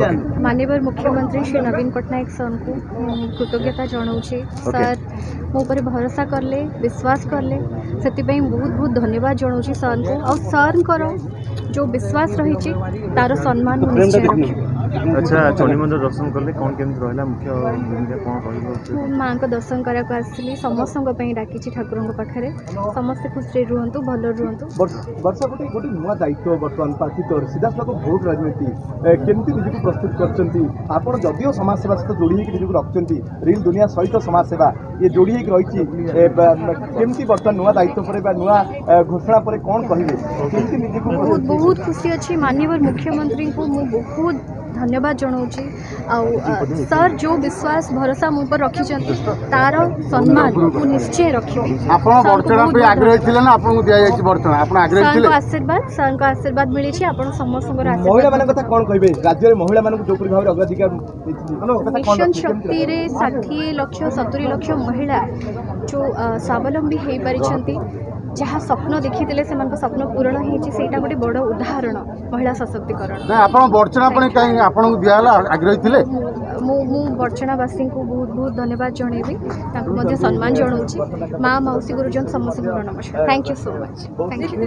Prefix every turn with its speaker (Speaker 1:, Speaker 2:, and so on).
Speaker 1: माननीय मुख्यमंत्री श्री नवीन पट्टनायक सर को कृतज्ञता जनाऊँगी। सर मो पर भरोसा करले, विश्वास करले, से बहुत बहुत धन्यवाद जनाऊँगी सर को। और सर जो विश्वास रही तार सम्मान निश्चय रखी।
Speaker 2: अच्छा चंडी मंदिर दर्शन कले कौन केमती रहा मुख्य भूमिका कौन
Speaker 1: माँ को दर्शन कराक आसली समस्त डाकी ठाकुर पाखे समस्ते खुशी रुहतु भल रुहतु।
Speaker 3: वर्षा गोटे गोटे नुआ दायित्व बर्तमान पार्टी तौर सीधा सड़क भोट राजनीति केमती निजी प्रस्तुत कर जदिव समाजसेवा सहित जोड़ी निजी रखुच्च रिल दुनिया सहित समाजसेवा ये जोड़ी रही केमती बर्तमान नुआ दायित्व पर नुआ घोषणा पर कौन कहे निजी
Speaker 1: बहुत बहुत खुशी अच्छी। माननीय मुख्यमंत्री को मु बहुत धन्यवाद जनाऊँगी। सर जो विश्वास भरोसा मो पर रखी तार सम्मान को निश्चय रखी। आशीर्वाद मिली समस्त
Speaker 3: महिला कथा कौन कहे राज्य में महिला जो भाव अग्राधिकार
Speaker 1: मिशन शक्ति 60 लाख 70 लाख महिला जो स्वावलंबी हो पारी जहाँ स्वप्न देखी से स्वप्न पूरण होता गोटे बड़ उदाहरण महिला सशक्तिकरण। मु बर्चणावासी को बहुत बहुत धन्यवाद जनइबी सम्मान जनाऊँगी। माँ मौसी गुरुजन समस्त नमस्कार। Thank you so much. Thank you.